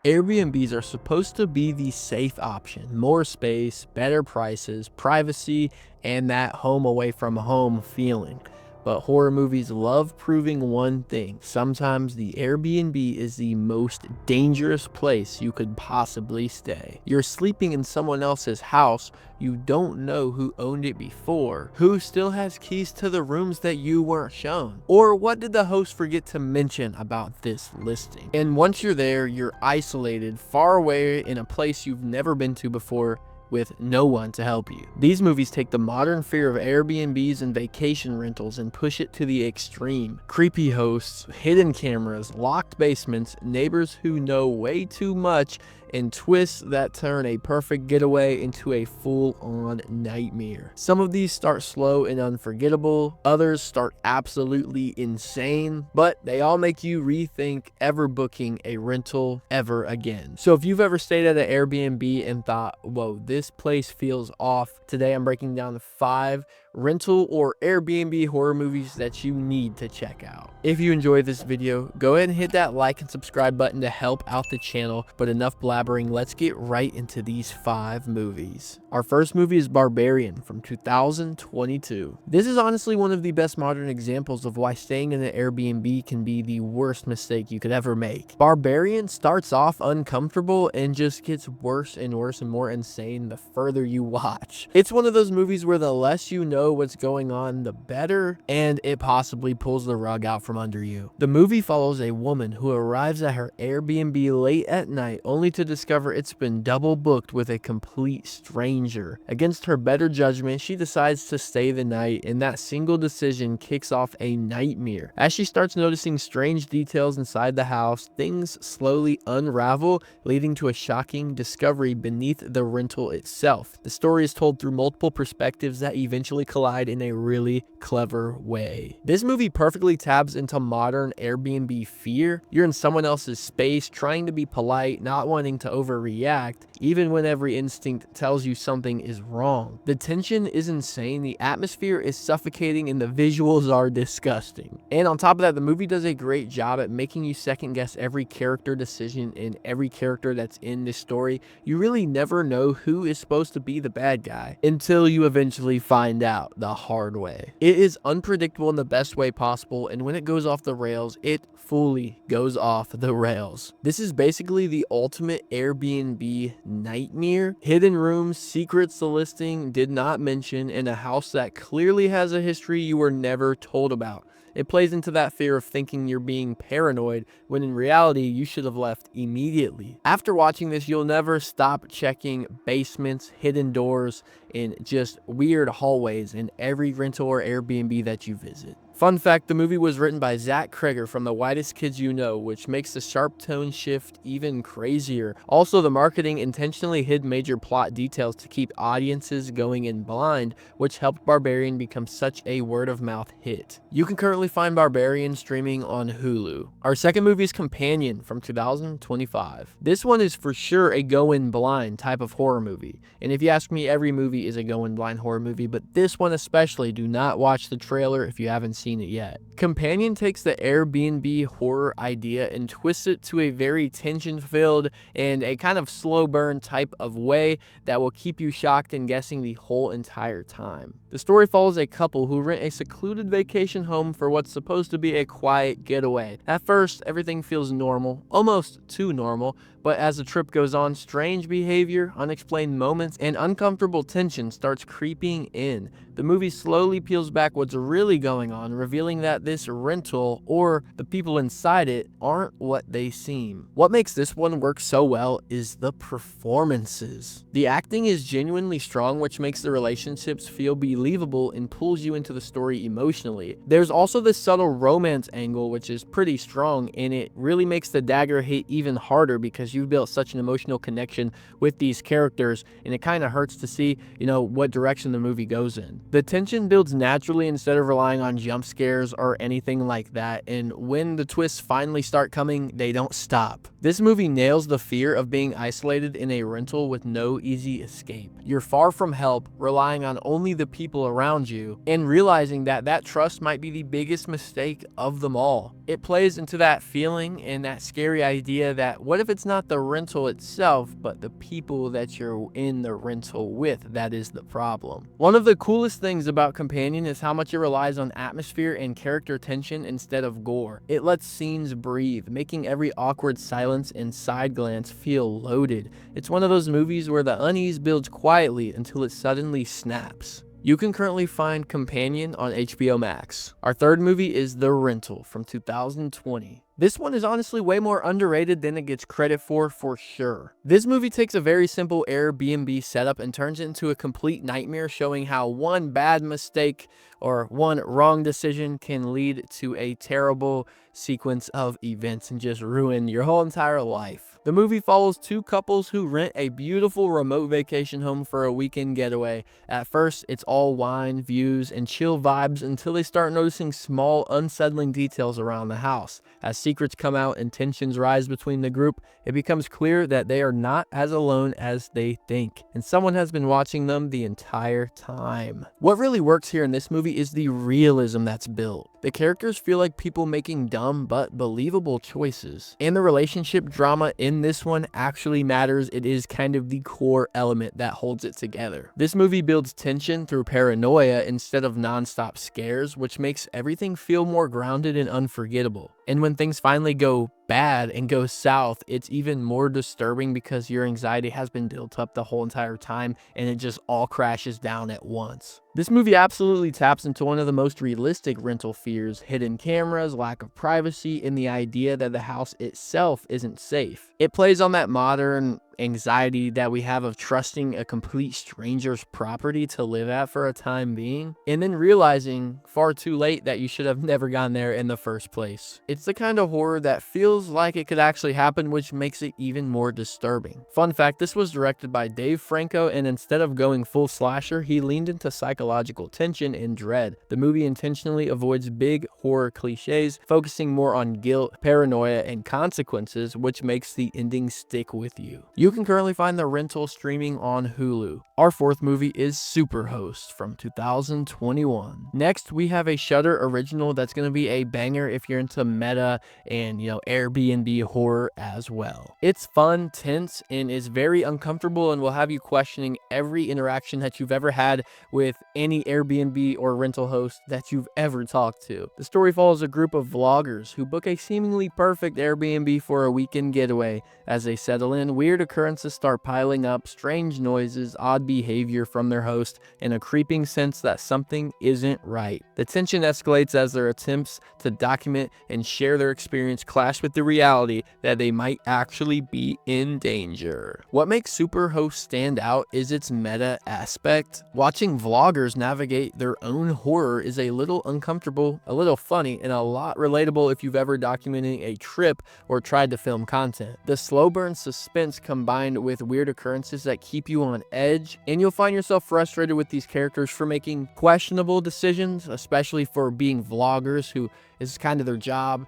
Airbnbs are supposed to be the safe option. More space, better prices, privacy, and that home away from home feeling. But horror movies love proving one thing. Sometimes the Airbnb is the most dangerous place you could possibly stay. You're sleeping in someone else's house. You don't know who owned it before, who still has keys to the rooms that you weren't shown, or what did the host forget to mention about this listing. And once you're there, you're isolated, far away in a place you've never been to before, with no one to help you. These movies take the modern fear of Airbnbs and vacation rentals and push it to the extreme. Creepy hosts, hidden cameras, locked basements, neighbors who know way too much, and twists that turn a perfect getaway into a full-on nightmare. Some of these start slow and unforgettable, others start absolutely insane, but they all make you rethink ever booking a rental ever again. So if you've ever stayed at an Airbnb and thought, whoa, this place feels off, today I'm breaking down 5 rental or Airbnb horror movies that you need to check out. If you enjoyed this video, go ahead and hit that like and subscribe button to help out the channel, but enough blabbering, let's get right into these 5 movies. Our first movie is Barbarian from 2022. This is honestly one of the best modern examples of why staying in an Airbnb can be the worst mistake you could ever make. Barbarian starts off uncomfortable and just gets worse and worse and more insane the further you watch. It's one of those movies where the less you know what's going on, the better, and it possibly pulls the rug out from under you. The movie follows a woman who arrives at her Airbnb late at night only to discover it's been double booked with a complete stranger. Against her better judgment, she decides to stay the night, and that single decision kicks off a nightmare. As she starts noticing strange details inside the house, things slowly unravel, leading to a shocking discovery beneath the rental itself. The story is told through multiple perspectives that eventually collide in a really clever way. This movie perfectly taps into modern Airbnb fear. You're in someone else's space, trying to be polite, not wanting to overreact, even when every instinct tells you something is wrong. The tension is insane, the atmosphere is suffocating, and the visuals are disgusting. And on top of that, the movie does a great job at making you second guess every character decision and every character that's in this story. You really never know who is supposed to be the bad guy until you eventually find out the hard way. It is unpredictable in the best way possible, and when it goes off the rails, it fully goes off the rails. This is basically the ultimate Airbnb nightmare. Hidden rooms, secrets the listing did not mention, and a house that clearly has a history you were never told about. It plays into that fear of thinking you're being paranoid when in reality you should have left immediately. After watching this, you'll never stop checking basements, hidden doors, and just weird hallways in every rental or Airbnb that you visit. Fun fact, the movie was written by Zach Kreger from The Whitest Kids You Know, which makes the sharp tone shift even crazier. Also, the marketing intentionally hid major plot details to keep audiences going in blind, which helped Barbarian become such a word-of-mouth hit. You can currently find Barbarian streaming on Hulu. Our second movie is Companion from 2025. This one is for sure a go-in-blind type of horror movie. And if you ask me, every movie is a go-in-blind horror movie, but this one especially, do not watch the trailer if you haven't seen it yet. Companion takes the Airbnb horror idea and twists it to a very tension-filled and a kind of slow burn type of way that will keep you shocked and guessing the whole entire time. The story follows a couple who rent a secluded vacation home for what's supposed to be a quiet getaway. At first, everything feels normal, almost too normal, but as the trip goes on, strange behavior, unexplained moments, and uncomfortable tension starts creeping in. The movie slowly peels back what's really going on, revealing that this rental, or the people inside it, aren't what they seem. What makes this one work so well is the performances. The acting is genuinely strong, which makes the relationships feel believable and pulls you into the story emotionally. There's also this subtle romance angle, which is pretty strong, and it really makes the dagger hit even harder because you've built such an emotional connection with these characters, and it kind of hurts to see, what direction the movie goes in. The tension builds naturally instead of relying on jump scares or anything like that, and when the twists finally start coming, they don't stop. This movie nails the fear of being isolated in a rental with no easy escape. You're far from help, relying on only the people around you, and realizing that that trust might be the biggest mistake of them all. It plays into that feeling and that scary idea that what if it's not the rental itself, but the people that you're in the rental with that is the problem. One of the coolest things about Companion is how much it relies on atmosphere and character tension instead of gore. It lets scenes breathe, making every awkward silence and side glance feel loaded. It's one of those movies where the unease builds quietly until it suddenly snaps. You can currently find Companion on HBO Max. Our third movie is The Rental from 2020. This one is honestly way more underrated than it gets credit for sure. This movie takes a very simple Airbnb setup and turns it into a complete nightmare, showing how one bad mistake or one wrong decision can lead to a terrible sequence of events and just ruin your whole entire life. The movie follows two couples who rent a beautiful remote vacation home for a weekend getaway. At first, it's all wine, views, and chill vibes until they start noticing small, unsettling details around the house. As secrets come out and tensions rise between the group, it becomes clear that they are not as alone as they think, and someone has been watching them the entire time. What really works here in this movie is the realism that's built. The characters feel like people making dumb but believable choices, and the relationship drama in this one actually matters. It is kind of the core element that holds it together. This movie builds tension through paranoia instead of non-stop scares, which makes everything feel more grounded and unforgettable. And when things finally go bad and go south, it's even more disturbing because your anxiety has been built up the whole entire time and it just all crashes down at once. This movie absolutely taps into one of the most realistic rental fears: hidden cameras, lack of privacy, and the idea that the house itself isn't safe. It plays on that modern anxiety that we have of trusting a complete stranger's property to live at for a time being, and then realizing far too late that you should have never gone there in the first place. It's the kind of horror that feels like it could actually happen, which makes it even more disturbing. Fun fact, this was directed by Dave Franco, and instead of going full slasher, he leaned into psychological tension and dread. The movie intentionally avoids big horror cliches, focusing more on guilt, paranoia, and consequences, which makes the ending stick with you. You can currently find The Rental streaming on Hulu. Our fourth movie is Superhost from 2021. Next, we have a Shudder original that's going to be a banger if you're into meta and, Airbnb horror as well. It's fun, tense, and is very uncomfortable and will have you questioning every interaction that you've ever had with any Airbnb or rental host that you've ever talked to. The story follows a group of vloggers who book a seemingly perfect Airbnb for a weekend getaway. As they settle in, weird occurrences start piling up: strange noises, odd behavior from their host, and a creeping sense that something isn't right. The tension escalates as their attempts to document and share their experience clash with the reality that they might actually be in danger. What makes Superhost stand out is its meta aspect. Watching vloggers navigate their own horror is a little uncomfortable, a little funny, and a lot relatable if you've ever documented a trip or tried to film content. The slow burn suspense combined with weird occurrences that keep you on edge, and you'll find yourself frustrated with these characters for making questionable decisions, especially for being vloggers, who is kind of their job.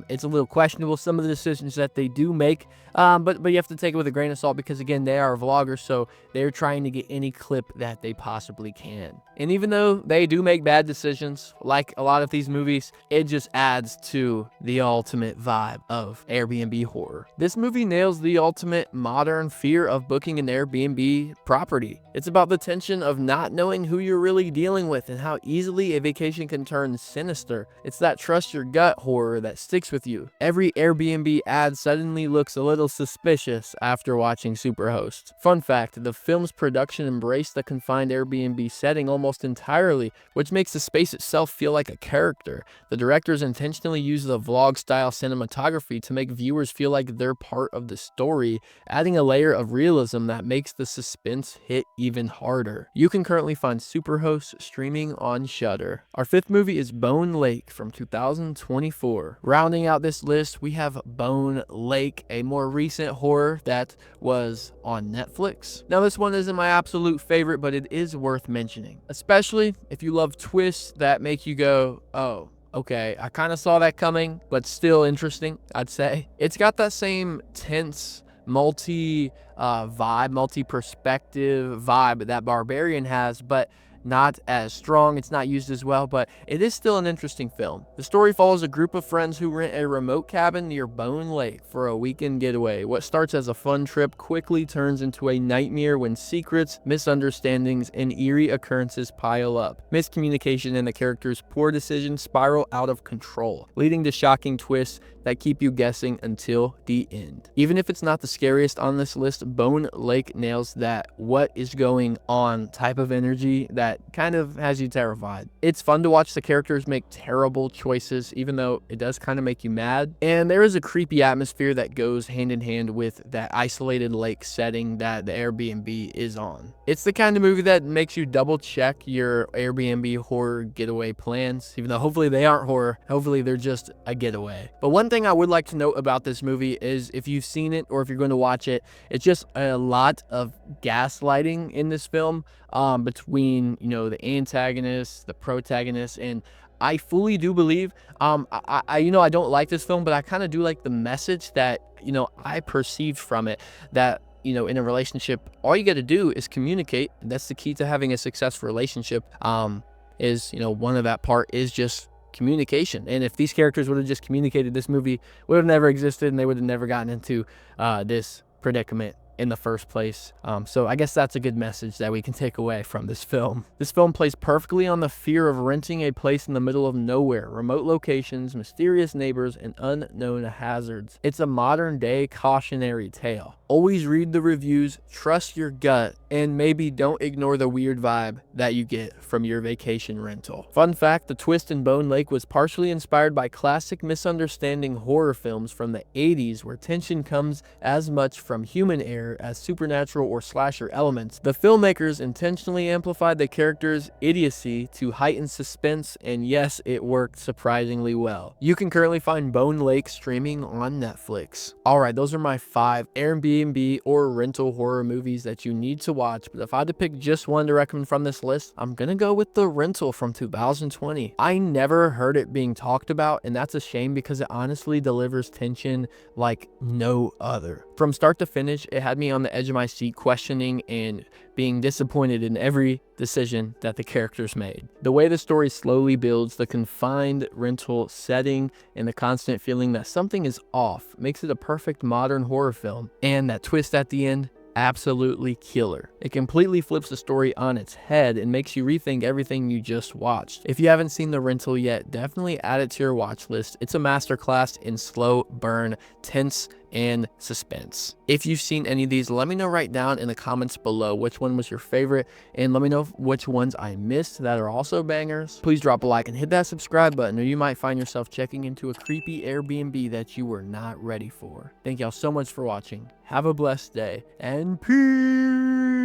It's a little questionable, some of the decisions that they do make, but you have to take it with a grain of salt because, again, they are vloggers, so they're trying to get any clip that they possibly can. And even though they do make bad decisions, like a lot of these movies, it just adds to the ultimate vibe of Airbnb horror. This movie nails the ultimate modern fear of booking an Airbnb property. It's about the tension of not knowing who you're really dealing with and how easily a vacation can turn sinister. It's that trust your gut horror that sticks with you. Every Airbnb ad suddenly looks a little suspicious after watching Superhost. Fun fact, the film's production embraced the confined Airbnb setting almost entirely, which makes the space itself feel like a character. The directors intentionally use the vlog-style cinematography to make viewers feel like they're part of the story, adding a layer of realism that makes the suspense hit even harder. You can currently find Superhost streaming on Shudder. Our fifth movie is Bone Lake from 2024. Rounding out this list, we have Bone Lake, a more recent horror that was on Netflix. Now, this one isn't my absolute favorite, but it is worth mentioning, especially if you love twists that make you go, oh, okay, I kind of saw that coming, but still interesting, I'd say. It's got that same tense, multi-perspective vibe that Barbarian has, but not as strong. It's not used as well, but it is still an interesting film. The story follows a group of friends who rent a remote cabin near Bone Lake for a weekend getaway. What starts as a fun trip quickly turns into a nightmare when secrets, misunderstandings, and eerie occurrences pile up. Miscommunication and the characters' poor decisions spiral out of control, leading to shocking twists that keep you guessing until the end. Even if it's not the scariest on this list, Bone Lake nails that what is going on type of energy that kind of has you terrified. It's fun to watch the characters make terrible choices, even though it does kind of make you mad. And there is a creepy atmosphere that goes hand in hand with that isolated lake setting that the Airbnb is on. It's the kind of movie that makes you double check your Airbnb horror getaway plans, even though hopefully they aren't horror. Hopefully they're just a getaway. But one thing I would like to note about this movie is if you've seen it or if you're going to watch it, it's just a lot of gaslighting in this film between, you know, the antagonist, the protagonist, and I fully do believe, I don't like this film, but I kind of do like the message that, you know, I perceived from it, that, you know, in a relationship, all you got to do is communicate. That's the key to having a successful relationship. Is, you know, one of that part is just communication. And if these characters would have just communicated, this movie would have never existed and they would have never gotten into this predicament in the first place. So I guess that's a good message that we can take away from this film. This film plays perfectly on the fear of renting a place in the middle of nowhere, remote locations, mysterious neighbors, and unknown hazards. It's a modern day cautionary tale. Always read the reviews, trust your gut, and maybe don't ignore the weird vibe that you get from your vacation rental. Fun fact, the twist in Bone Lake was partially inspired by classic misunderstanding horror films from the 80s where tension comes as much from human error as supernatural or slasher elements. The filmmakers intentionally amplified the characters' idiocy to heighten suspense, and yes, it worked surprisingly well. You can currently find Bone Lake streaming on Netflix. Alright, those are my 5 Airbnb or rental horror movies that you need to watch, but if I had to pick just one to recommend from this list, I'm gonna go with The Rental from 2020. I never heard it being talked about, and that's a shame because it honestly delivers tension like no other. From start to finish, it had me on the edge of my seat questioning and being disappointed in every decision that the characters made. The way the story slowly builds, the confined rental setting, and the constant feeling that something is off makes it a perfect modern horror film. And that twist at the end, absolutely killer. It completely flips the story on its head and makes you rethink everything you just watched. If you haven't seen The Rental yet, definitely add it to your watch list. It's a masterclass in slow burn, tense, and suspense. If you've seen any of these, let me know right down in the comments below which one was your favorite, and let me know which ones I missed that are also bangers. Please drop a like and hit that subscribe button, or you might find yourself checking into a creepy Airbnb that you were not ready for. Thank y'all so much for watching. Have a blessed day, and peace!